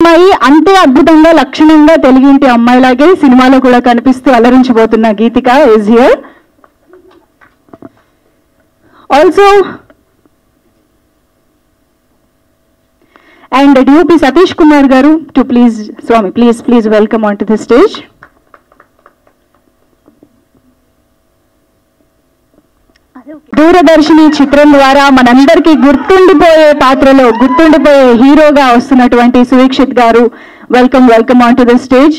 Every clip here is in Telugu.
అమ్మాయి అంతే అద్భుతంగా లక్షణంగా తెలుగింటి అమ్మాయిలాగే సినిమాలో కూడా కనిపిస్తూ అలరించబోతున్న Geethika is here. Also and DOP Satish Kumar garu to please welcome on to the stage. Doordarshini చిత్రం ద్వారా మనందరికీ గుర్తుండిపోయే పాత్రలో గుర్తుండిపోయే హీరోగా వస్తున్నటువంటి Suveekshith garu, welcome on to the stage.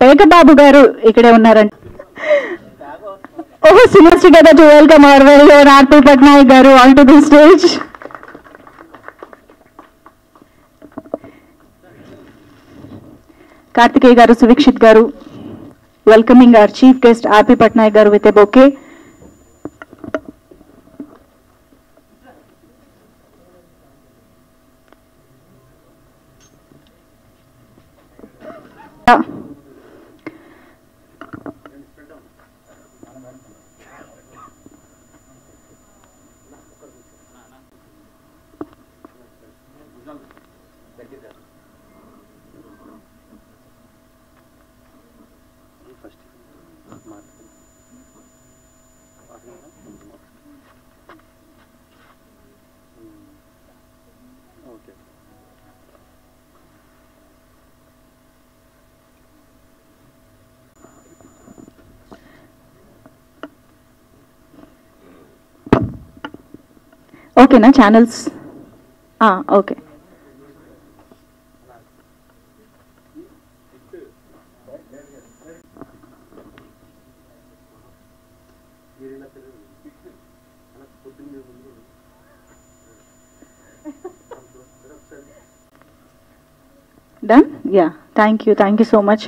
Pekababu garu ఇక్కడే ఉన్నారండి. ఓహో సినిమా కదా to welcome our very own RP Patnaik garu on to the stage. Karthikeya garu, Suveekshith గారు, welcoming our chief guest R.P. Patnaik garu with a bouquet. ఓకేనా channels? Okay. Done? Yeah, thank you so much.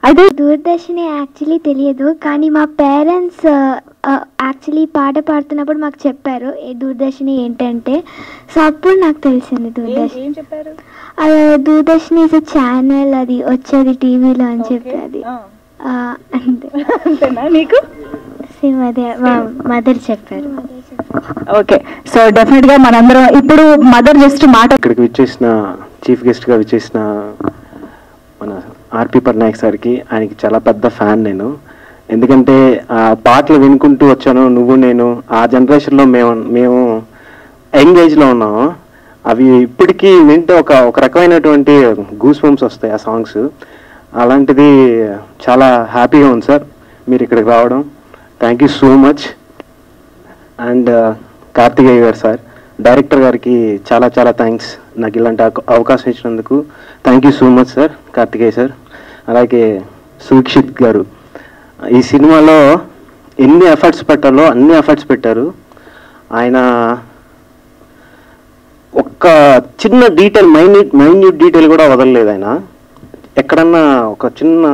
అయితే దూరదర్శిని యాక్చువల్లీ తెలియదు, కానీ మా పేరెంట్స్ యాక్చువల్లీ పాట పాడుతున్నప్పుడు మాకు చెప్పారు ఏ దూరదర్శిని ఏంటంటే, సో అప్పుడు నాకు తెలిసింది దూరదర్శిని. దూరదర్శిని ఇస్ ఛానల్, అది వచ్చేది టీవీలో అని చెప్పేది. అంతేనా నీకు? అదే మా మదర్ చెప్పారు. ఓకే, సో డెఫినెట్ గా మనందరం ఇప్పుడు మదర్ జస్ట్ మాట ఇక్కడికి విచ్చేసిన చీఫ్ గెస్ట్ గా విచ్చేసిన మన ఆర్పి పట్నాయక్ సార్కి, ఆయనకి చాలా పెద్ద ఫ్యాన్ నేను. ఎందుకంటే ఆ పాటలు వినుకుంటూ వచ్చాను, నువ్వు నేను. ఆ జనరేషన్లో మేము యంగ్ ఏజ్లో ఉన్నాము. అవి ఇప్పటికీ వింటే ఒక రకమైనటువంటి గూస్ బంప్స్ వస్తాయి ఆ సాంగ్స్. అలాంటిది చాలా హ్యాపీగా ఉంది సార్ మీరు ఇక్కడికి రావడం. Thank you so much. And Karthikeya గారు సార్, డైరెక్టర్ గారికి చాలా థ్యాంక్స్ నాకు ఇలాంటి అవకాశం ఇచ్చినందుకు. Thank you so much sir Karthikeya sir. అలాగే సువీక్షిత్ గారు, ఈ సినిమాలో ఎన్ని ఎఫర్ట్స్ పెట్టాలో అన్ని ఎఫర్ట్స్ పెట్టారు. ఆయన ఒక్క చిన్న డీటెయిల్, మైన్యూట్ డీటెయిల్ కూడా వదలలేదు. ఆయన ఎక్కడన్నా ఒక చిన్న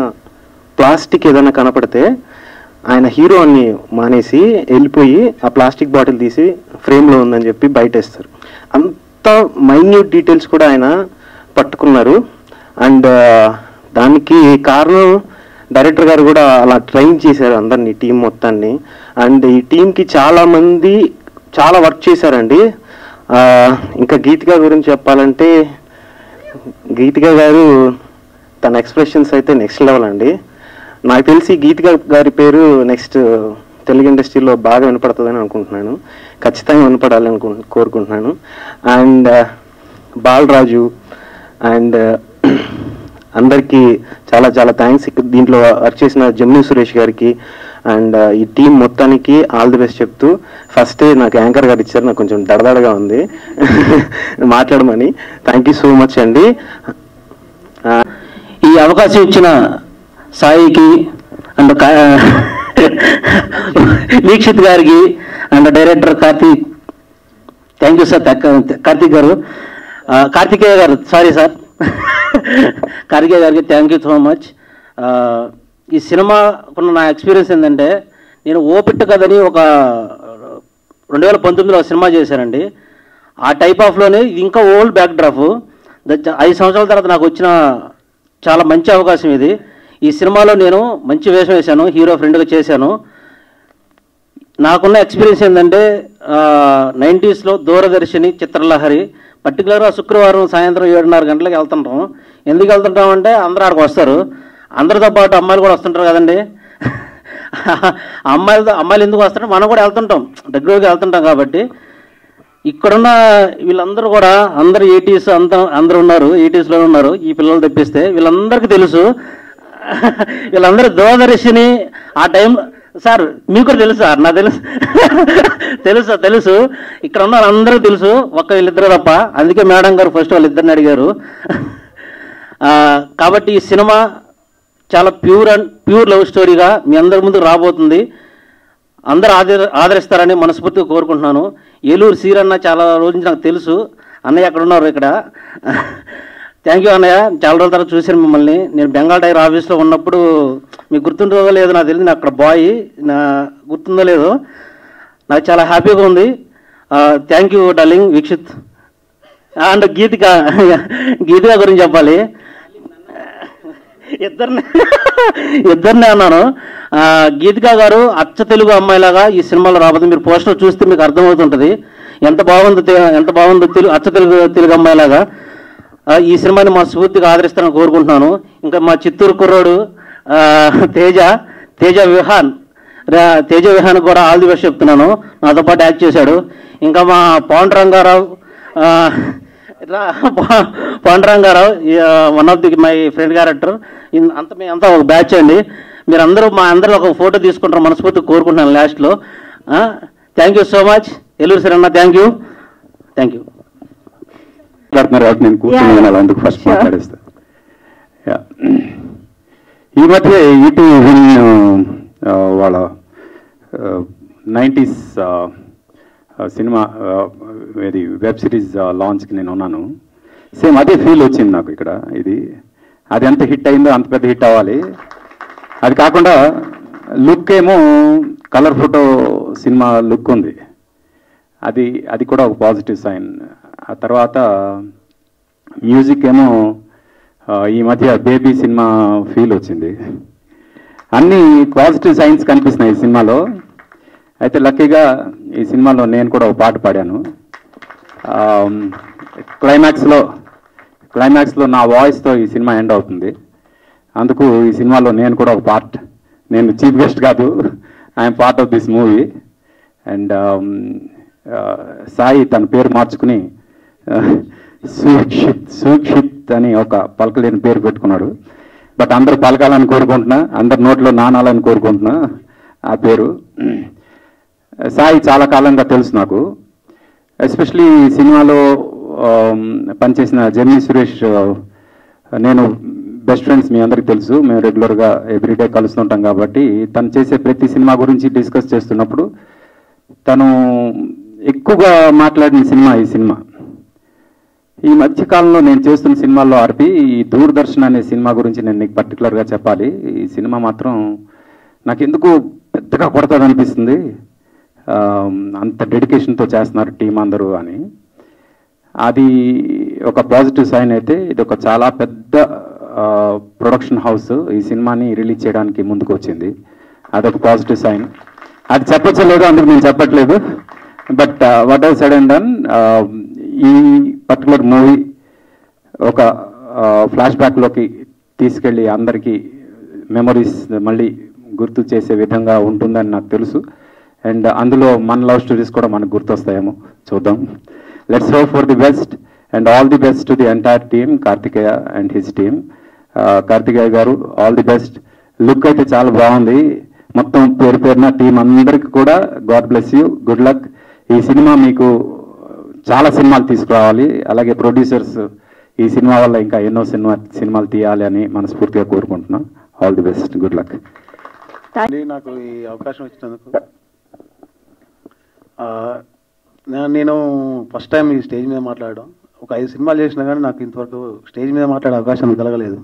ప్లాస్టిక్ ఏదైనా కనపడితే ఆయన హీరో అని మానేసి వెళ్ళిపోయి ఆ ప్లాస్టిక్ బాటిల్ తీసి ఫ్రేమ్లో ఉందని చెప్పి బయటేస్తారు. అంత మైన్యూట్ డీటెయిల్స్ కూడా ఆయన పట్టుకున్నారు. అండ్ దానికి కారణం డైరెక్టర్ గారు కూడా అలా ట్రైన్ చేశారు అందరినీ, టీం మొత్తాన్ని. అండ్ ఈ టీంకి చాలామంది చాలా వర్క్ చేశారండి. ఇంకా గీతిక గురించి చెప్పాలంటే, గీతిక గారు తన ఎక్స్ప్రెషన్స్ అయితే నెక్స్ట్ లెవెల్ అండి. నాకు తెలిసి గీతిక గారి పేరు నెక్స్ట్ తెలుగు ఇండస్ట్రీలో బాగా వినపడుతుందని అనుకుంటున్నాను. ఖచ్చితంగా వినపడాలని కోరుకుంటున్నాను. అండ్ బాలరాజు అండ్ అందరికీ చాలా థ్యాంక్స్. దీంట్లో వర్క్ చేసిన జమ్ని సురేష్ గారికి అండ్ ఈ టీం మొత్తానికి ఆల్ ది బెస్ట్ చెప్తూ, ఫస్ట్ నాకు యాంకర్ గారు ఇచ్చారు, నాకు కొంచెం దడదడగా ఉంది మాట్లాడమని. థ్యాంక్ యూ సో మచ్ అండి. ఈ అవకాశం ఇచ్చిన సాయికి అండ్ వీక్షిత్ గారికి and director Karthik, thank you sir. Karthik గారు, కార్తికేయ గారు, సారీ సార్, కార్తికేయ గారికి థ్యాంక్ యూ సో మచ్. ఈ సినిమాకున్న నా ఎక్స్పీరియన్స్ ఏంటంటే, నేను ఓపిట్ట కథని ఒక 2019లో సినిమా చేశానండి. ఆ టైప్ ఆఫ్లోనే ఇది ఇంకా ఓల్డ్ బ్యాక్ డ్రాప్. 5 సంవత్సరాల తర్వాత నాకు వచ్చిన చాలా మంచి అవకాశం ఇది. ఈ సినిమాలో నేను మంచి వేషం వేశాను, హీరో ఫ్రెండ్గా చేశాను. నాకున్న ఎక్స్పీరియన్స్ ఏంటంటే 90sలో దూరదర్శిని, చిత్రలహరి, పర్టికులర్గా శుక్రవారం సాయంత్రం 7:30 గంటలకు వెళ్తుంటాం. ఎందుకు వెళ్తుంటాం అంటే అందరూ అక్కడికి వస్తారు. అందరితో పాటు అమ్మాయిలు కూడా వస్తుంటారు కదండి. అమ్మాయిలు ఎందుకు వస్తారంటే మనం కూడా వెళ్తుంటాం, రెగ్యులర్గా వెళ్తుంటాం. కాబట్టి ఇక్కడున్న వీళ్ళందరూ కూడా అందరూ 80s అందరూ ఉన్నారు, 80sలో ఉన్నారు. ఈ పిల్లలు తెప్పిస్తే వీళ్ళందరికీ తెలుసు. వీళ్ళందరూ దూరదర్శిని ఆ టైం. సార్ మీకు కూడా తెలుసు సార్, నాకు తెలుసు తెలుసు ఇక్కడ ఉన్న వాళ్ళందరికీ తెలుసు, ఒక్క వీళ్ళిద్దరు తప్ప. అందుకే మేడం గారు ఫస్ట్ వాళ్ళిద్దరిని అడిగారు. కాబట్టి ఈ సినిమా చాలా ప్యూర్ లవ్ స్టోరీగా మీ అందరి ముందుకు రాబోతుంది. అందరూ ఆదరిస్తారని మనస్ఫూర్తిగా కోరుకుంటున్నాను. ఏలూరు సీరన్న చాలా రోజు నుంచి నాకు తెలుసు. అన్నయ్య అక్కడ ఉన్నారు ఇక్కడ. థ్యాంక్ యూ అన్నయ్య, చాలా రోజుల తర్వాత చూశాను మిమ్మల్ని. నేను బెంగాల్ టైగర్ ఆఫీస్లో ఉన్నప్పుడు మీకు గుర్తుంటుందో లేదో నాకు తెలియదు, నేను అక్కడ బాయ్, నా గుర్తుందో లేదో. నాకు చాలా హ్యాపీగా ఉంది. Thank you darling Veekshith. And Geethika గురించి చెప్పాలి. ఇద్దరినే అన్నాను. గీతిక గారు అచ్చ తెలుగు అమ్మాయిలాగా ఈ సినిమాలో రాబోతుంది. మీరు పోస్టర్ చూస్తే మీకు అర్థమవుతుంటుంది ఎంత బాగుందో అచ్చ తెలుగు అమ్మాయిలాగా. ఈ సినిమాని మా స్ఫూర్తిగా ఆదరిస్తానని కోరుకుంటున్నాను. ఇంకా మా చిత్తూరు కుర్రోడు తేజ విహాన్ కూడా ఆల్ ది బెస్ట్ చెప్తున్నాను. నాతో పాటు యాక్ట్ చేశాడు. ఇంకా మా Panduranga Rao, one of the my friend character. అంతా ఒక బ్యాచ్ అండి. మీరందరూ మా అందరూ ఒక ఫోటో తీసుకుంటారు మనస్ఫూర్తిగా కోరుకుంటున్నాను లాస్ట్లో. Thank you so much Eluru sir అన్న. Thank you. నేను కూర్చుని అందుకు ఫస్ట్ మాట్లాడేస్తా. ఈ మధ్య ఈటీవీ వాళ్ళ 90s సినిమా ఇది వెబ్ సిరీస్ లాంచ్కి నేను ఉన్నాను. సేమ్ అదే ఫీల్ వచ్చింది నాకు ఇక్కడ. అది ఎంత హిట్ అయిందో అంత పెద్ద హిట్ అవ్వాలి. అది కాకుండా లుక్ ఏమో కలర్ ఫోటో సినిమా లుక్ ఉంది. అది కూడా ఒక పాజిటివ్ సైన్. ఆ తర్వాత మ్యూజిక్ ఏమో ఈ మధ్య బేబీ సినిమా ఫీల్ వచ్చింది. అన్ని పాజిటివ్ సైన్స్ కనిపిస్తున్నాయి ఈ సినిమాలో. అయితే లక్కీగా ఈ సినిమాలో నేను కూడా ఒక పాట పాడాను. క్లైమాక్స్లో నా వాయిస్తో ఈ సినిమా ఎండ్ అవుతుంది. అందుకు ఈ సినిమాలో నేను కూడా ఒక పార్ట్. నేను చీఫ్ గెస్ట్ కాదు, I'm part of this movie. And Sai తన పేరు మార్చుకుని సూక్షిత్ అని ఒక పలకలేని పేరు పెట్టుకున్నాడు. బట్ అందరూ పలకాలని కోరుకుంటున్నా, అందరి నోట్లో నానాలని కోరుకుంటున్నా ఆ పేరు. సాయి చాలా కాలంగా తెలుసు నాకు. ఎస్పెషలీ ఈ సినిమాలో పనిచేసిన జెమినీ సురేష్, నేను బెస్ట్ ఫ్రెండ్స్, మీ అందరికీ తెలుసు. మేము రెగ్యులర్గా ఎవ్రీడే కలుస్తుంటాం. కాబట్టి తను చేసే ప్రతి సినిమా గురించి డిస్కస్ చేస్తున్నప్పుడు తను ఎక్కువగా మాట్లాడిన సినిమా ఈ సినిమా. ఈ మధ్యకాలంలో నేను చేస్తున్న సినిమాల్లో ఆర్పి ఈ దూరదర్శన్ అనే సినిమా గురించి నేను నీకు పర్టికులర్గా చెప్పాలి. ఈ సినిమా మాత్రం నాకు ఎందుకు పెద్దగా కొడతాది అనిపిస్తుంది. అంత డెడికేషన్తో చేస్తున్నారు టీం అందరూ అని. అది ఒక పాజిటివ్ సైన్. అయితే ఇది ఒక చాలా పెద్ద ప్రొడక్షన్ హౌస్ ఈ సినిమాని రిలీజ్ చేయడానికి ముందుకు వచ్చింది. అదొక పాజిటివ్ సైన్. అది చెప్పచ్చలేదు, అందుకు నేను చెప్పట్లేదు. But what ever said and done, ఈ పర్టికులర్ మూవీ ఒక ఫ్లాష్ బ్యాక్లోకి తీసుకెళ్ళి అందరికీ మెమరీస్ మళ్ళీ గుర్తు చేసే విధంగా ఉంటుందని నాకు తెలుసు. అండ్ అందులో మన లవ్ స్టోరీస్ కూడా మనకు గుర్తొస్తాయేమో, చూద్దాం. Let's hope for the best and all the best to the entire team, Karthikeya and his team. Karthikeya గారు ఆల్ ది బెస్ట్. లుక్ అయితే చాలా బాగుంది. మొత్తం పేరున టీం అందరికీ కూడా God bless you, good luck. ఈ సినిమా మీకు చాలా సినిమాలు తీసుకురావాలి. అలాగే ప్రొడ్యూసర్స్ ఈ సినిమా వల్ల ఇంకా ఎన్నో సినిమాలు తీయాలి అని మనస్ఫూర్తిగా కోరుకుంటున్నాం. All the best, good luck. నాకు ఈ అవకాశం ఇచ్చినందుకు నేను ఫస్ట్ టైం ఈ స్టేజ్ మీద మాట్లాడడం. ఒక 5 సినిమాలు చేసినా కానీ నాకు ఇంతవరకు స్టేజ్ మీద మాట్లాడే అవకాశం కలగలేదు.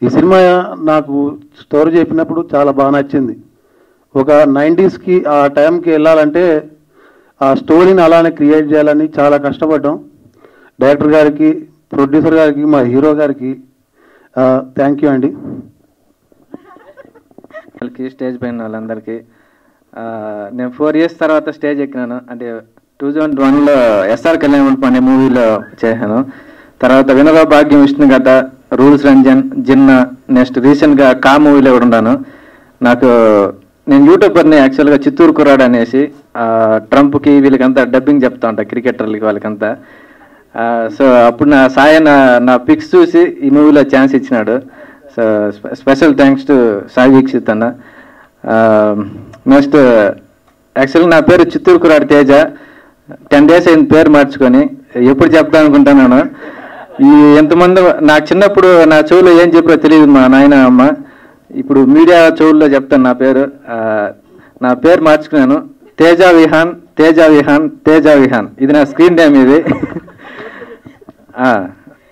ఈ సినిమా నాకు స్టోరీ చెప్పినప్పుడు చాలా బాగా నచ్చింది. ఒక 90స్కి ఆ టైంకి వెళ్ళాలంటే ఆ స్టోరీని అలానే క్రియేట్ చేయాలని చాలా కష్టపడ్డాం. డైరెక్టర్ గారికి, ప్రొడ్యూసర్ గారికి, మా హీరో గారికి థ్యాంక్ యూ అండి. వాళ్ళకి స్టేజ్ పైన వాళ్ళందరికీ నేను 4 years తర్వాత స్టేజ్ ఎక్కినాను. అంటే 2001లో ఎస్ఆర్ కళ్యాణ మండపం అనే మూవీలో చేశాను. తర్వాత వినోద భాగ్యం, విష్ణుగత, రూల్స్ రంజన్, జిన్నా, నెక్స్ట్ రీసెంట్గా కా మూవీలో కూడా ఉన్నాను. నేను యూట్యూబర్ని యాక్చువల్గా, చిత్తూరు కుర్రాడు అనేసి ట్రంప్కి వీళ్ళకంతా డబ్బింగ్ చెప్తా ఉంటా, క్రికెటర్లకి వాళ్ళకంతా. సో అప్పుడు నా సాయి నా పిక్స్ చూసి ఈ మూవీలో ఛాన్స్ ఇచ్చినాడు. So special thanks to Sai Vikshith అన్న. నెక్స్ట్ యాక్చువల్గా నా పేరు చిత్తూరు కుర్రాడు తేజ. 10 days అయింది పేరు మార్చుకొని. ఎప్పుడు చెప్తా అనుకుంటున్నాను. ఎంతమంది నాకు చిన్నప్పుడు నా చెవులో ఏం చెప్పారో తెలియదు మా నాయన అమ్మ. ఇప్పుడు మీడియా చెవుల్లో చెప్తాను నా పేరు. నా పేరు మార్చుకున్నాను. తేజ విహాన్, తేజ విహాన్, తేజ విహాన్. ఇది నా స్క్రీన్ నేమ్ ఇది.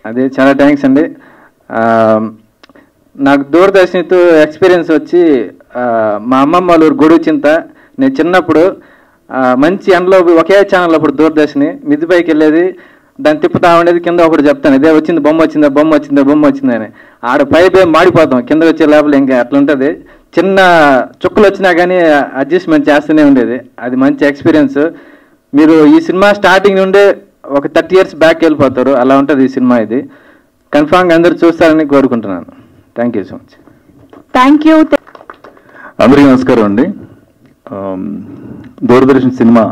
అదే చాలా థ్యాంక్స్ అండి. నాకు దూరదర్శన్తో ఎక్స్పీరియన్స్ వచ్చి మా అమ్మమ్మ వాళ్ళ ఊరు గొడుగు చింత. నేను చిన్నప్పుడు మంచి ఎండలో ఒకే ఛానల్ అప్పుడు దూరదర్శని మిద్దిపైకి వెళ్ళేది, దాన్ని తిప్పుతా ఉండేది. కింద ఒకటి చెప్తాను, ఇదే వచ్చింది, బొమ్మ వచ్చిందా, బొమ్మ వచ్చిందా, బొమ్మ వచ్చిందని. ఆడ పైపే మాడిపోతాం, కింద వచ్చే లోపల ఇంకా అట్లా ఉంటుంది. చిన్న చుక్కలు వచ్చినా కానీ అడ్జస్ట్మెంట్ చేస్తూనే ఉండేది. అది మంచి ఎక్స్పీరియన్స్. మీరు ఈ సినిమా స్టార్టింగ్ నుండే ఒక 30 years బ్యాక్ వెళ్ళిపోతారు. అలా ఉంటుంది ఈ సినిమా. ఇది కన్ఫామ్గా అందరూ చూస్తారని కోరుకుంటున్నాను. Thank you so much. Thank you. అందరికీ నమస్కారం అండి. దూరదర్శన్ సినిమా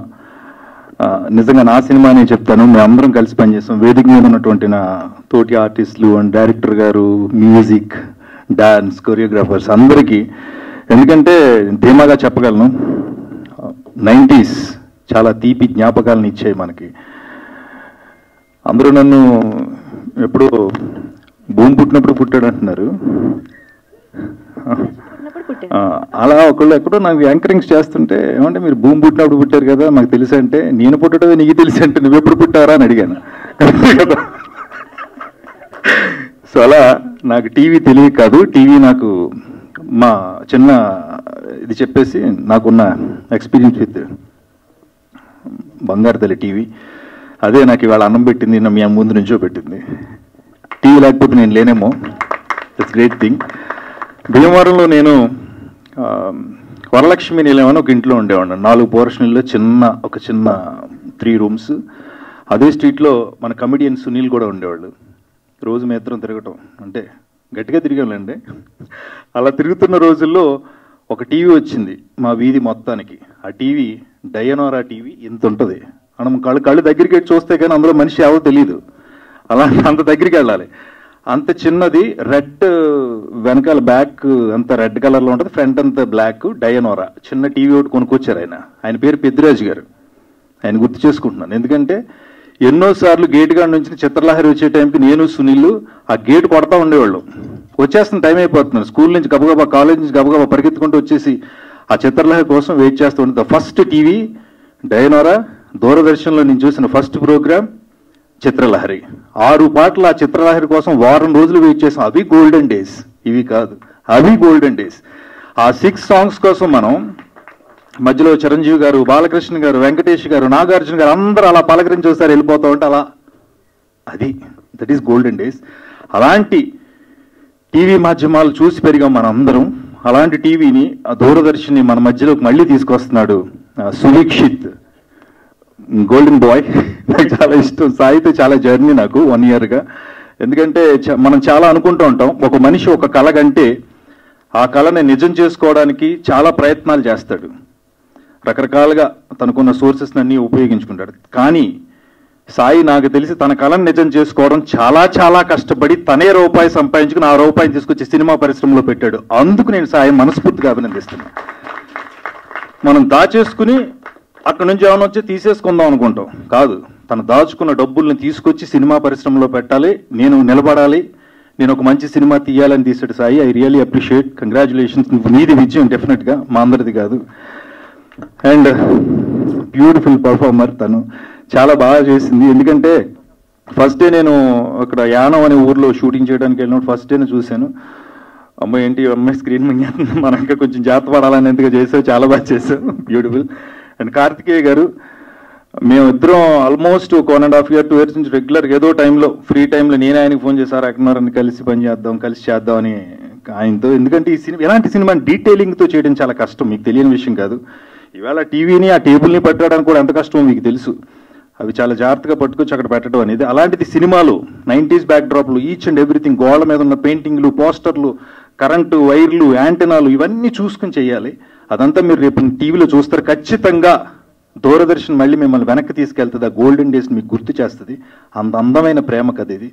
నిజంగా నా సినిమా అని చెప్తాను. మేము అందరం కలిసి పనిచేస్తాం. వేదిక మీద ఉన్నటువంటి నా తోటి ఆర్టిస్టులు అండ్ డైరెక్టర్ గారు, మ్యూజిక్, డాన్స్, కొరియోగ్రాఫర్స్ అందరికీ. ఎందుకంటే ధీమాగా చెప్పగలను, 90s చాలా తీపి జ్ఞాపకాలను ఇచ్చాయి మనకి. అందరూ నన్ను ఎప్పుడో భూమి పుట్టినప్పుడు పుట్టాడు అంటున్నారు. అలా ఒకళ్ళు ఎక్కడో నాకు యాంకరింగ్స్ చేస్తుంటే, ఏమంటే మీరు భూమి పుట్టినప్పుడు పుట్టారు కదా మాకు తెలుసు అంటే, నేను పుట్టడమే నీకు తెలుసు అంటే నువ్వు ఎప్పుడు పుట్టారా అని అడిగాను. సో అలా నాకు టీవీ తెలియదు కాదు, టీవీ నాకు మా చిన్న ఇది చెప్పేసి నాకున్న ఎక్స్పీరియన్స్ విత్ బంగారు తల్లి టీవీ. అదే నాకు ఇవాళ అన్నం పెట్టింది, మీ ముందు నుంచో పెట్టింది. టీవీ లేకపోతే నేను లేనేమో. It's great thing. భీమవరంలో నేను వరలక్ష్మి నిలయమని ఒక ఇంట్లో ఉండేవాడిని. 4 పోర్షన్లో ఒక చిన్న 3 rooms. అదే స్ట్రీట్లో మన కమెడియన్ సునీల్ కూడా ఉండేవాళ్ళు. రోజు మేత్రం తిరగటం అంటే గట్టిగా తిరిగాంలేండి. అలా తిరుగుతున్న రోజుల్లో ఒక టీవీ వచ్చింది మా వీధి మొత్తానికి. ఆ టీవీ డయనోరా టీవీ ఇంత ఉంటుంది. మనం కళ్ళు దగ్గరికి చూస్తే కానీ అందులో మనిషి ఎవరో తెలియదు. అలా అంత దగ్గరికి వెళ్ళాలి. అంత చిన్నది, రెడ్ వెనకాల బ్యాక్ అంతా రెడ్ కలర్లో ఉంటుంది, ఫ్రంట్ అంతా బ్లాక్. డయనోరా చిన్న టీవీ ఒకటి కొనుక్కొచ్చారు ఆయన పేరు పెద్దిరాజు గారు. ఆయన గుర్తు చేసుకుంటున్నాను ఎందుకంటే ఎన్నోసార్లు గేట్ గార్డ్ నుంచి చిత్రలహరి వచ్చే టైంకి నేను సునీల్ ఆ గేట్ కొడతా ఉండేవాళ్ళు. వచ్చేస్తున్న టైం అయిపోతున్నారు. స్కూల్ నుంచి గబగబా, కాలేజ్ నుంచి గబగబా పరిగెత్తుకుంటూ వచ్చేసి ఆ చిత్రలహరి కోసం వెయిట్ చేస్తూ ఉంటుంది. The first TV Dyanora. దూరదర్శన్లో నేను చూసిన ఫస్ట్ ప్రోగ్రామ్ చిత్రలహరి. 6 పాటలు ఆ చిత్రలహరి కోసం వారం రోజులు వెయిట్ చేసాం. అవి గోల్డెన్ డేస్, ఇవి కాదు, అవి గోల్డెన్ డేస్. ఆ 6 songs కోసం మనం మధ్యలో చిరంజీవి గారు, బాలకృష్ణ గారు, వెంకటేష్ గారు, నాగార్జున గారు అందరూ అలా పలకరించి చూస్తారు, వెళ్ళిపోతా ఉంటే అలా అది దట్ ఈస్ గోల్డెన్ డేస్. అలాంటి టీవీ మాధ్యమాలు చూసి పెరిగాం మనం అందరం. అలాంటి టీవీని, ఆ దూరదర్శన్ని మన మధ్యలోకి మళ్ళీ తీసుకొస్తున్నాడు సువీక్షిత్, గోల్డెన్ బాయ్. నాకు చాలా ఇష్టం. సాయితో చాలా జర్నీ నాకు 1 yearగా. ఎందుకంటే మనం చాలా అనుకుంటూ ఉంటాం, ఒక మనిషి ఒక కళ కంటే ఆ కళని నిజం చేసుకోవడానికి చాలా ప్రయత్నాలు చేస్తాడు, రకరకాలుగా తనకున్న సోర్సెస్ అన్నీ ఉపయోగించుకుంటాడు. కానీ సాయి నాకు తెలిసి తన కళను నిజం చేసుకోవడం చాలా చాలా కష్టపడి తనే రూపాయి సంపాదించుకుని ఆ రూపాయిని తీసుకొచ్చి సినిమా పరిశ్రమలో పెట్టాడు. అందుకు నేను సాయి మనస్ఫూర్తిగా అభినందిస్తున్నాను. మనం దాచేసుకుని అక్కడ నుంచి ఏమైనా వచ్చి తీసేసుకుందాం అనుకుంటాం, కాదు. తను దాచుకున్న డబ్బుల్ని తీసుకొచ్చి సినిమా పరిశ్రమలో పెట్టాలి, నేను నిలబడాలి, నేను ఒక మంచి సినిమా తీయాలని తీసాడు Sai. I really appreciate. Congratulations. నీది విజయం డెఫినెట్గా, మా అందరిది కాదు. అండ్ బ్యూటిఫుల్ పర్ఫార్మర్, తను చాలా బాగా చేసింది. ఎందుకంటే ఫస్ట్ డే నేను అక్కడ యానం అనే ఊర్లో షూటింగ్ చేయడానికి వెళ్ళినప్పుడు ఫస్ట్ డేనే చూశాను. అమ్మాయి ఏంటి అమ్మాయి స్క్రీన్ మింగేస్తుంది, మనం ఇంకా కొంచెం జాగ్రత్త పడాలనేందుగా చేసావు, చాలా బాగా చేసావు, బ్యూటిఫుల్. అండ్ కార్తికేయ గారు, మేమిద్దరం ఆల్మోస్ట్ 1.5 years 2 years నుంచి రెగ్యులర్గా ఏదో టైంలో ఫ్రీ టైంలో నేను ఆయనకి ఫోన్ చేశారు, ఎక్కడున్నారని కలిసి పని చేద్దాం, కలిసి చేద్దాం అని ఆయనతో. ఎందుకంటే ఈ సినిమా ఎలాంటి సినిమా డీటెయిలింగ్తో చేయడం చాలా కష్టం, మీకు తెలియని విషయం కాదు. ఇవాళ టీవీని ఆ టేబుల్ని పట్టడానికి కూడా ఎంత కష్టమో మీకు తెలుసు. అవి చాలా జాగ్రత్తగా పట్టుకొచ్చి అక్కడ పెట్టడం అనేది. అలాంటిది సినిమాలు 90s బ్యాక్డ్రాప్లు, ఈచ్ అండ్ ఎవ్రీథింగ్, గోళ్ళ మీద ఉన్న పెయింటింగ్లు, పోస్టర్లు, కరెంటు వైర్లు, యాంటెనాలు ఇవన్నీ చూసుకుని చేయాలి. అదంతా మీరు రేపు టీవీలో చూస్తారు. ఖచ్చితంగా దూరదర్శన్ మళ్ళీ మిమ్మల్ని వెనక్కి తీసుకెళ్తుంది, ఆ గోల్డెన్ డేస్ మీకు గుర్తు చేస్తుంది. అంత అందమైన ప్రేమ కథ ఇది.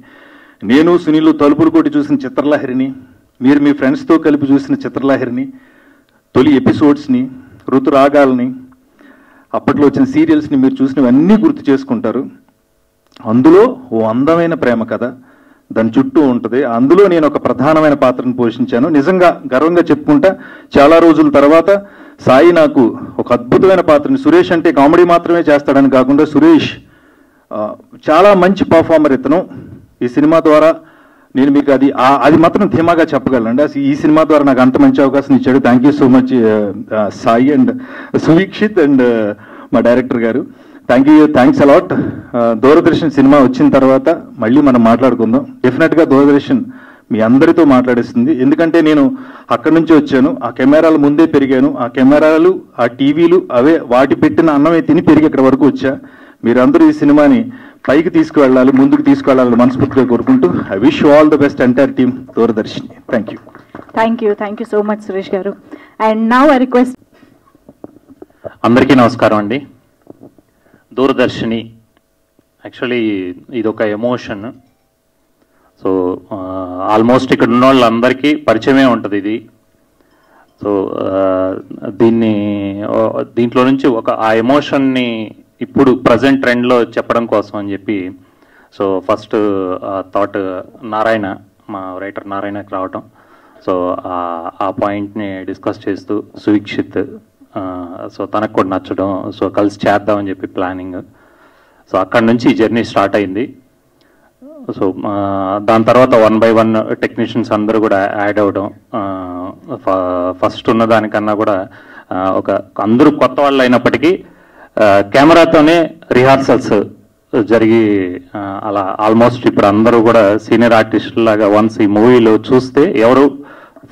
నేను సునీల్ తలుపులు కొట్టి చూసిన చిత్రలహరిని, మీరు మీ ఫ్రెండ్స్తో కలిపి చూసిన చిత్రలహరిని, తొలి ఎపిసోడ్స్ని, ఋతురాగాల్ని, అప్పట్లో వచ్చిన సీరియల్స్ని మీరు చూసినవన్నీ గుర్తు చేసుకుంటారు. అందులో ఓ అందమైన ప్రేమ కథ దాని చుట్టూ ఉంటుంది. అందులో నేను ఒక ప్రధానమైన పాత్రను పోషించాను. నిజంగా గర్వంగా చెప్పుకుంటా, చాలా రోజుల తర్వాత సాయి నాకు ఒక అద్భుతమైన పాత్రని, సురేష్ అంటే కామెడీ మాత్రమే చేస్తాడని కాకుండా సురేష్ చాలా మంచి పర్ఫార్మర్ ఇతను. ఈ సినిమా ద్వారా నేను మీకు అది మాత్రం ధీమాగా చెప్పగలండి. ఈ సినిమా ద్వారా నాకు అంత మంచి అవకాశం ఇచ్చాడు. Thank you so much Sai and Suveekshith and మా director garu. Thanks a lot. Doordarshan cinema వచ్చిన తర్వాత మళ్ళీ మనం మాట్లాడుకుందాం. డెఫినెట్గా దూరదర్శన్ మీ అందరితో మాట్లాడిస్తుంది. ఎందుకంటే నేను అక్కడి నుంచి వచ్చాను, ఆ కెమెరాల ముందే పెరిగాను. ఆ కెమెరాలు, ఆ టీవీలు అవే వాటి పెట్టిన అన్నమే తిని పెరిగి ఇక్కడ వరకు వచ్చా. మీరందరూ ఈ సినిమాని పైకి తీసుకువెళ్ళాలి, ముందుకు తీసుకువెళ్ళాలని మనస్ఫూర్తిగా కోరుకుంటూ I wish all the best entire team Doordarshan. Thank you so much Suresh garu. And now I request. అందరికీ నమస్కారం అండి. దూరదర్శిని యాక్చువల్లీ ఇది ఒక ఎమోషన్. సో ఆల్మోస్ట్ ఇక్కడ ఉన్న వాళ్ళందరికీ పరిచయమే ఉంటుంది ఇది. సో దీంట్లో నుంచి ఆ ఎమోషన్ని ఇప్పుడు ప్రజెంట్ ట్రెండ్లో చెప్పడం కోసం అని చెప్పి సో ఫస్ట్ థాట్ నారాయణ, మా రైటర్ నారాయణకి రావటం. సో ఆ పాయింట్ని డిస్కస్ చేస్తూ సువీక్షిత్, సో తనకు కూడా నచ్చడం, సో కలిసి చేద్దామని చెప్పి ప్లానింగ్. సో అక్కడి నుంచి జర్నీ స్టార్ట్ అయింది. సో దాని తర్వాత 1 by 1 టెక్నీషియన్స్ అందరూ కూడా యాడ్ అవ్వడం. ఫస్ట్ ఉన్న దానికన్నా కూడా అందరూ కొత్త వాళ్ళు అయినప్పటికీ కెమెరాతోనే రిహార్సల్స్ జరిగి అలా ఆల్మోస్ట్ ఇప్పుడు అందరూ కూడా సీనియర్ ఆర్టిస్టుల లాగా వన్స్ ఈ మూవీలో చూస్తే ఎవరు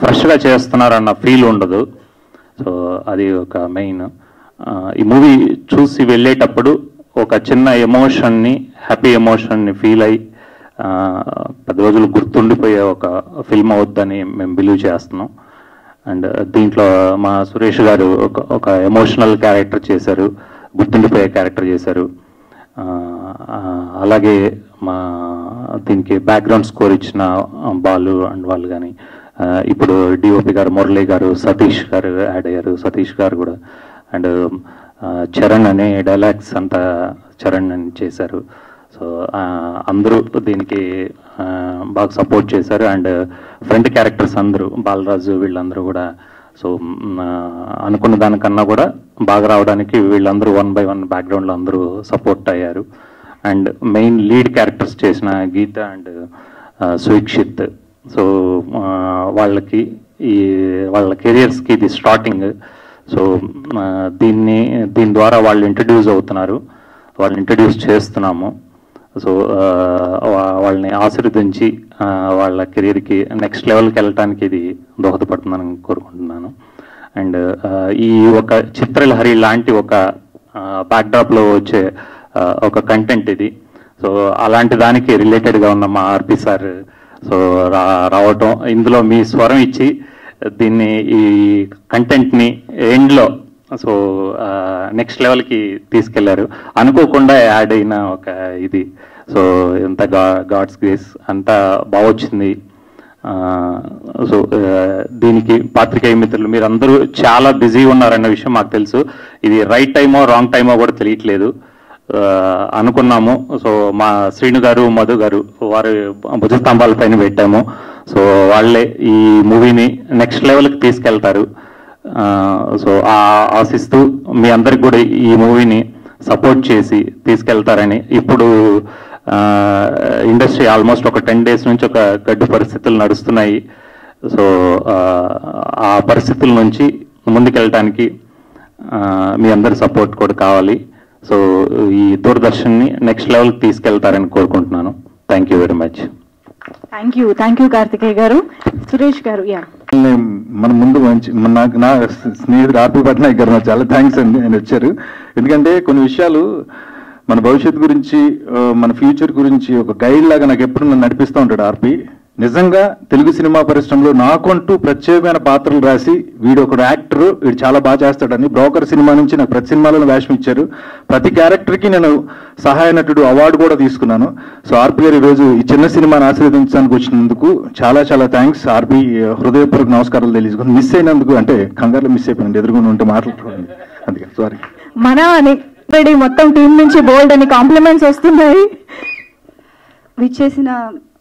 ఫ్రెష్గా చేస్తున్నారన్న ఫీల్ ఉండదు. సో అది ఒక మెయిన్. ఈ మూవీ చూసి వెళ్ళేటప్పుడు ఒక చిన్న ఎమోషన్ని, హ్యాపీ ఎమోషన్ని ఫీల్ అయ్యి 10 రోజులు గుర్తుండిపోయే ఒక ఫిల్మ్ అవుద్దని మేము బిలీవ్ చేస్తున్నాం. అండ్ దీంట్లో మా సురేష్ గారు ఒక ఎమోషనల్ క్యారెక్టర్ చేశారు, గుర్తుండిపోయే క్యారెక్టర్ చేశారు. అలాగే దీనికి బ్యాక్గ్రౌండ్ స్కోర్ ఇచ్చిన బాలు అండ్ వాళ్ళు కానీ, ఇప్పుడు డిఓపి గారు మురళి గారు, సతీష్ గారు యాడ్ అయ్యారు. సతీష్ గారు కూడా అండ్ చరణ్ అనే డైలాగ్స్ అంతా చరణ్ అని చేశారు. సో అందరూ దీనికి బాగా సపోర్ట్ చేశారు. అండ్ ఫ్రంట్ క్యారెక్టర్స్ అందరూ బాలరాజు వీళ్ళందరూ కూడా సో అనుకున్న దానికన్నా కూడా బాగా రావడానికి వీళ్ళందరూ 1 by 1 బ్యాక్గ్రౌండ్లో అందరూ సపోర్ట్ అయ్యారు. అండ్ మెయిన్ లీడ్ క్యారెక్టర్స్ చేసిన గీత అండ్ సువీక్షిత్, సో వాళ్ళ కెరియర్స్కి ఇది స్టార్టింగ్. సో దీని ద్వారా వాళ్ళు ఇంట్రడ్యూస్ అవుతున్నారు, వాళ్ళని ఇంట్రడ్యూస్ చేస్తున్నాము. సో వాళ్ళని ఆశీర్వదించి వాళ్ళ కెరీర్కి నెక్స్ట్ లెవెల్కి వెళ్ళటానికి ఇది దోహదపడుతుందని కోరుకుంటున్నాను. అండ్ ఈ ఒక చిత్రలహరి లాంటి ఒక బ్యాక్డ్రాప్లో వచ్చే ఒక కంటెంట్ ఇది. సో అలాంటి దానికి రిలేటెడ్గా ఉన్న మా ఆర్పి సార్ సో రావటం, ఇందులో మీ స్వరం ఇచ్చి దీన్ని ఈ కంటెంట్ని ఎండ్లో సో నెక్స్ట్ లెవెల్కి తీసుకెళ్లారు. అనుకోకుండా యాడ్ అయిన ఒక ఇది. సో ఎంత గాడ్స్ గ్రేస్, అంతా బాగొచ్చింది. సో దీనికి పాత్రికేయ మిత్రులు మీరందరూ చాలా బిజీ ఉన్నారన్న విషయం మాకు తెలుసు. ఇది రైట్ టైమో రాంగ్ టైమో కూడా తెలియట్లేదు. అనుకున్నాము. సో మా శ్రీను గారు, మధు గారు వారి భుజస్తంభాల పైన పెట్టాము. సో వాళ్ళే ఈ మూవీని నెక్స్ట్ లెవెల్కి తీసుకెళ్తారు. సో ఆశిస్తూ మీ అందరికి కూడా ఈ మూవీని సపోర్ట్ చేసి తీసుకెళ్తారని. ఇప్పుడు ఇండస్ట్రీ ఆల్మోస్ట్ ఒక 10 days నుంచి ఒక గడ్డు పరిస్థితులు నడుస్తున్నాయి. సో ఆ పరిస్థితుల నుంచి ముందుకెళ్ళటానికి మీ అందరి సపోర్ట్ కూడా కావాలి. సో ఈ దూరదర్శన్ని నెక్స్ట్ లెవెల్కి తీసుకెళ్తారని కోరుకుంటున్నాను. Thank you very much. Thank you Karthikeya గారు. సురేష్ గారు. మన ముందు మంచి నా స్నేహితుడు ఆర్పి పట్నాయక్ గారు చాలా థ్యాంక్స్ అండి, ఆయన వచ్చారు. ఎందుకంటే కొన్ని విషయాలు మన భవిష్యత్తు గురించి, మన ఫ్యూచర్ గురించి ఒక గైడ్ లాగా నాకు ఎప్పుడు నన్ను నడిపిస్తూ ఉంటాడు ఆర్పి. నిజంగా తెలుగు సినిమా పరిశ్రమలో నాకంటూ ప్రత్యేకమైన పాత్రలు రాసి వీడు ఒక యాక్టర్, వీడు చాలా బాగా చేస్తాడని బ్రోకర్ సినిమా నుంచి నాకు ప్రతి సినిమాలో వేషం ఇచ్చారు. ప్రతి క్యారెక్టర్కి నేను సహాయ నటుడు అవార్డు కూడా తీసుకున్నాను. సో ఆర్పి గారు ఈరోజు ఈ చిన్న సినిమాని ఆశీర్వదించడానికి వచ్చినందుకు చాలా చాలా థ్యాంక్స్. ఆర్పి హృదయపూర్వక నమస్కారాలు తెలియజేసుకుని మిస్ అయినందుకు, అంటే కంగారులో మిస్ అయిపోయింది, ఎదురుగుండా ఉంటే మాట్లాడుకోండి, అందుకని సారీ. మన మొత్తం టీం నుంచి బోల్డ్ అని కాంప్లిమెంట్స్ వస్తున్నాయి. విచ్చేసిన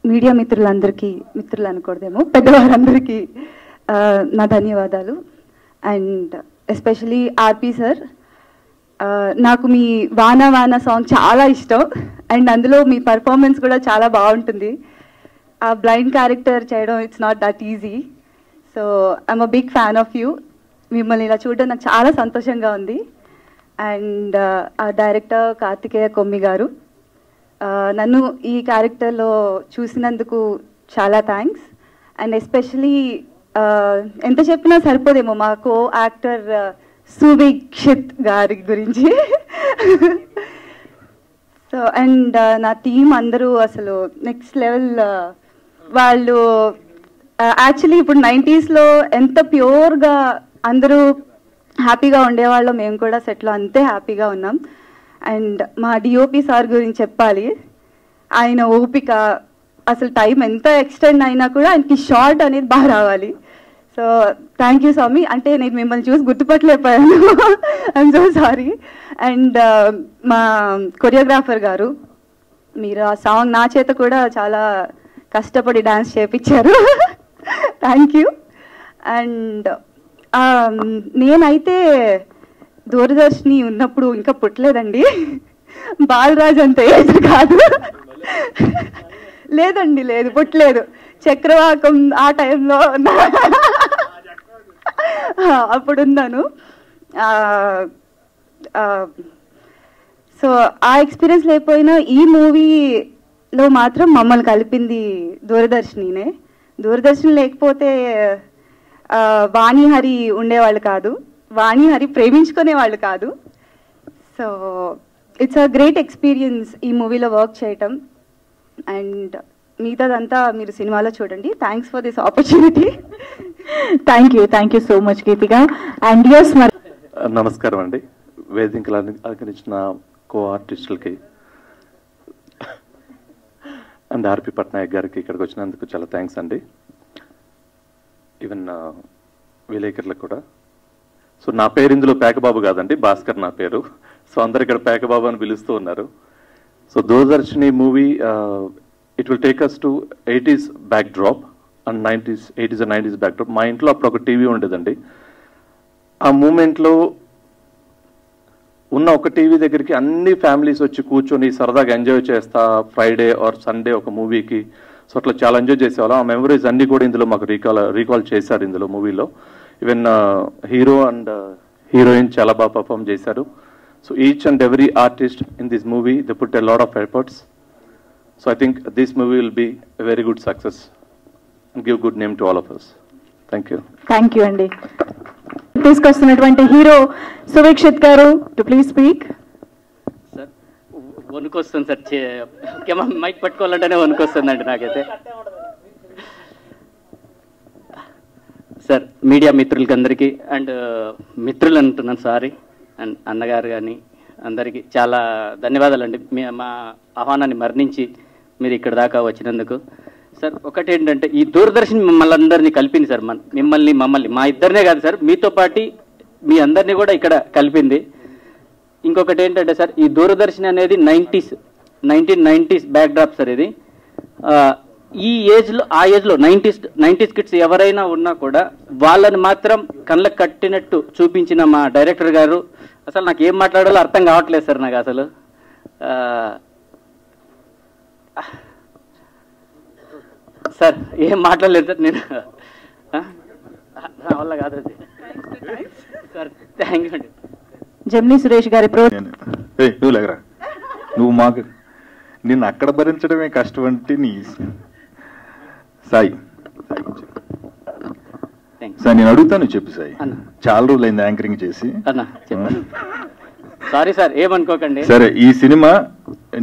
మీడియా మిత్రులందరికీ, మిత్రులు అనకూడదేమో, పెద్దవారందరికీ నా ధన్యవాదాలు. అండ్ ఎస్పెషలీ ఆర్పి సార్, నాకు మీ వానా వానా సాంగ్ చాలా ఇష్టం. అండ్ అందులో మీ పర్ఫార్మెన్స్ కూడా చాలా బాగుంటుంది. ఆ బ్లైండ్ క్యారెక్టర్ చేయడం it's not that easy. So I'm a big fan of you. మిమ్మల్ని ఇలా చూడడం నాకు చాలా సంతోషంగా ఉంది. అండ్ ఆ డైరెక్టర్ కార్తికేయ కొమ్మి గారు, నన్ను ఈ క్యారెక్టర్లో చూసినందుకు చాలా థ్యాంక్స్. అండ్ ఎస్పెషలీ ఎంత చెప్పినా సరిపోదేమో మా కో యాక్టర్ సువీక్షిత్ గారి గురించి. సో అండ్ నా టీం అందరూ అసలు నెక్స్ట్ లెవెల్. వాళ్ళు యాక్చువల్లీ ఇప్పుడు 90s ఎంత ప్యూర్గా అందరూ హ్యాపీగా ఉండేవాళ్ళం, మేము కూడా సెట్లో అంతే హ్యాపీగా ఉన్నాం. అండ్ మా డిఓపి సార్ గురించి చెప్పాలి. ఆయన ఓపిక, అసలు టైం ఎంత ఎక్స్టెండ్ అయినా కూడా ఆయనకి షార్ట్ అనేది బాగా రావాలి. సో థ్యాంక్ యూ స్వామి. అంటే నేను మిమ్మల్ని చూసి గుర్తుపట్టలేకపోయాను, ఐఎమ్ సో సారీ. అండ్ మా కొరియోగ్రాఫర్ గారు, మీరు ఆ సాంగ్ నా చేత కూడా చాలా కష్టపడి డాన్స్ చేయించారు, థ్యాంక్ యూ. అండ్ నేనైతే దూరదర్శిని ఉన్నప్పుడు ఇంకా పుట్టలేదండి, బాలరాజ్ అంత ఏజ్ కాదు, లేదండి, లేదు పుట్టలేదు. చక్రవాకం ఆ టైంలో అప్పుడున్నాను. సో ఆ ఎక్స్పీరియన్స్ లేకపోయినా ఈ మూవీలో మాత్రం మమ్మల్ని కలిపింది దూరదర్శినినే. దూరదర్శిని లేకపోతే వాణిహరి ఉండేవాళ్ళు కాదు, వాణిహరి ప్రేమించుకునే వాళ్ళు కాదు. So it's a great experience ఈ మూవీలో వర్క్ చేయటం. అండ్ మిగతాదంతా మీరు సినిమాలో చూడండి. Thanks for this opportunity. Thank you so much Geethika. And yes, నమస్కారం అండి. వేదికలు అలంకరించిన కో ఆర్టిస్టులకి అండ్ ఆర్పి పట్నాయక్ గారికి ఇక్కడికి వచ్చినందుకు చాలా థ్యాంక్స్ అండి. ఈవెన్ విలేకరులకు కూడా. సో నా పేరు ఇందులో పేకబాబు కాదండి, భాస్కర్ నా పేరు. సో అందరు ఇక్కడ పేకబాబు అని పిలుస్తూ ఉన్నారు. So Doordarshini movie it will take us to 80s backdrop and 80s and 90s backdrop. మా ఇంట్లో అప్పుడు ఒక టీవీ ఉండేదండి. ఆ మూమెంట్లో ఉన్న ఒక టీవీ దగ్గరికి అన్ని ఫ్యామిలీస్ వచ్చి కూర్చొని సరదాగా ఎంజాయ్ చేస్తా, ఫ్రైడే ఆర్ సండే ఒక మూవీకి. సో అట్లా చాలా ఎంజాయ్ చేసేవాళ్ళం. ఆ మెమరీస్ అన్ని కూడా ఇందులో మాకు రీకాల్ చేశారు ఇందులో మూవీలో. ఈవెన్ హీరో అండ్ హీరోయిన్ చాలా బాగా పర్ఫామ్ చేశారు. So each and every artist in this movie they put a lot of efforts. So I think this movie will be a very good success and give good name to all of us. Thank you అండి. తీసుకొస్తున్నటువంటి hero Suveekshith garu to please speak. Sir వణుకొస్తుంది సార్, మైక్ పట్టుకోవాలంటేనే వణుకొస్తుందండి నాకైతే. సార్ మీడియా మిత్రులకి అందరికీ అండ్ మిత్రులు అంటున్నాను సారీ, అండ్ అన్నగారు కానీ అందరికీ చాలా ధన్యవాదాలండి. మా ఆహ్వానాన్ని మరణించి మీరు ఇక్కడ దాకా వచ్చినందుకు. సార్ ఒకటేంటంటే ఈ దూరదర్శన్ మిమ్మల్ని అందరినీ కలిపింది సార్, మమ్మల్ని మా ఇద్దరినే కాదు సార్, మీతో పాటు మీ అందరినీ కూడా ఇక్కడ కలిపింది. ఇంకొకటి ఏంటంటే సార్, ఈ దూరదర్శన్ అనేది 1990s బ్యాక్ డ్రాప్ సార్. ఇది ఈ ఏజ్లో, ఆ ఏజ్లో 90s కిడ్స్ ఎవరైనా ఉన్నా కూడా వాళ్ళని మాత్రం కళ్ళకు కట్టినట్టు చూపించిన మా డైరెక్టర్ గారు, అసలు నాకు ఏం మాట్లాడాలో అర్థం కావట్లేదు సార్ నాకు అసలు. సార్ ఏం మాట్లాడలేదు సార్ నేను, నా వల్ల కాదు అది సార్. థ్యాంక్ యూ అండి. జెమినీ సురేష్ గారి నువ్వు లేకరా, నువ్వు మాకు నిన్ను అక్కడ భరించడమే కష్టం అంటే నీ సాయి. సార్ నేను అడుగుతాను చెప్పు సాయి. అన్న. చాలా రోజులైంది యాంకరింగ్ చేసి. అన్న చెప్పండి. సారీ సార్, ఏమనుకోకండి. సరే, ఈ సినిమా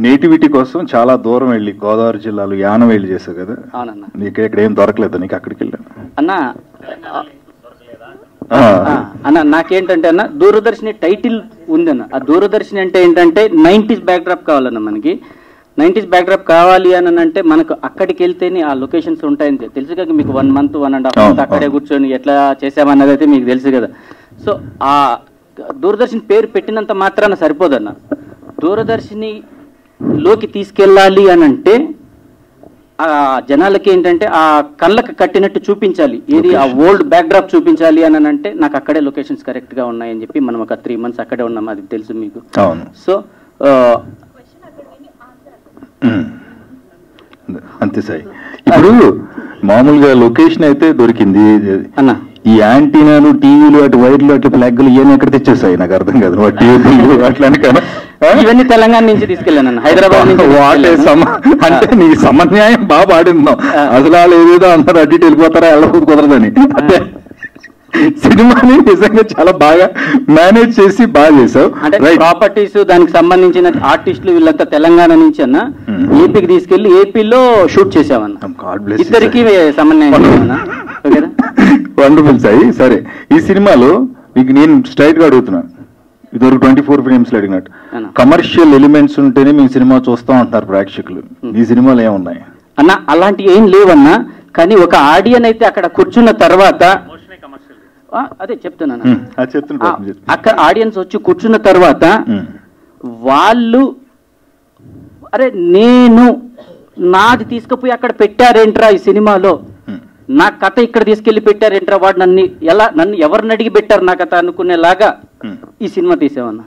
నేటివిటీ కోసం చాలా దూరం వెళ్ళి గోదావరి జిల్లాలో యానం వెళ్ళి చేసావు కదా. అవునన్నా. నీకు ఇక్కడ ఏం దొరకలేదు, నీకు అక్కడికి వెళ్ళాను అన్న. అన్న నాకేంటంటే అన్న, దూరదర్శిని టైటిల్ ఉందన్న. ఆ దూరదర్శిని అంటే ఏంటంటే 90s బ్యాక్డ్రాప్ కావాలన్న. మనకి 90s బ్యాక్డ్రాప్ కావాలి అని అంటే మనకు అక్కడికి వెళ్తేనే ఆ లొకేషన్స్ ఉంటాయని తెలుసు కదా మీకు. 1 month 1.5 month అక్కడే కూర్చొని ఎట్లా చేసామన్నది అయితే మీకు తెలుసు కదా. సో ఆ దూరదర్శిని పేరు పెట్టినంత మాత్రాన సరిపోదన్న. దూరదర్శినిలోకి తీసుకెళ్ళాలి అని అంటే ఆ జనాలకి ఏంటంటే ఆ కళ్ళకి కట్టినట్టు చూపించాలి. ఏది ఆ ఓల్డ్ బ్యాక్డ్రాప్ చూపించాలి అని అంటే నాకు అక్కడే లొకేషన్స్ కరెక్ట్ గా ఉన్నాయని చెప్పి మనం ఒక 3 months అక్కడే ఉన్నాం, అది తెలుసు మీకు. సో అంతే సాయి. ఇప్పుడు మామూలుగా లొకేషన్ అయితే దొరికింది అన్న. ఈ యాంటీనాలు, టీవీలు, అటు వైర్లు, అటు ఫ్లాగ్లు ఇవన్నీ ఎక్కడ తెచ్చేసాయి నాకు అర్థం కాదు. టీవీలు అట్లానే కదా, ఇవన్నీ తెలంగాణ నుంచి తీసుకెళ్ళాను, హైదరాబాద్ నుంచి. అంటే నీ సమన్యాయం బాగా పాడిందాం. అసలు వాళ్ళు ఏదేదో అందరూ అడ్డు వెళ్ళిపోతారా, వెళ్ళకపోతే కుదరదని. అంటే సినిమాని నిజంగా చాలా బాగా మేనేజ్ చేసి బాగా చేసావు. అంటే ప్రాపర్టీస్, దానికి సంబంధించిన ఆర్టిస్టులు వీళ్ళంతా తెలంగాణ నుంచి అన్న ఏపీకి తీసుకెళ్లి ఏపీలో షూట్ చేసామన్న. ఇద్దరికి సమన్వయం. వండర్ఫుల్ సాయి. సరే, ఈ సినిమాలో మీకు నేను స్ట్రైట్ గా అడుగుతున్నా, ఇదివరకు 24 frames అడిగినట్టు కమర్షియల్ ఎలిమెంట్స్ ఉంటేనే మేము సినిమా చూస్తాం అంటారు ప్రేక్షకులు. ఈ సినిమాలో ఏమున్నాయి అన్న? అలాంటి ఏం లేవన్నా, కానీ ఒక ఆడియన్ అయితే అక్కడ కూర్చున్న తర్వాత, అదే చెప్తున్నాను, అక్కడ ఆడియన్స్ వచ్చి కూర్చున్న తర్వాత వాళ్ళు అరే నేను నాది తీసుకుపోయి అక్కడ పెట్టారేంట్రా ఈ సినిమాలో, నా కథ ఇక్కడ తీసుకెళ్లి పెట్టారేంట్రా, వాడు నన్ను ఎవరిని అడిగి పెట్టారు నా కథ అనుకునేలాగా ఈ సినిమా తీసామన్నా.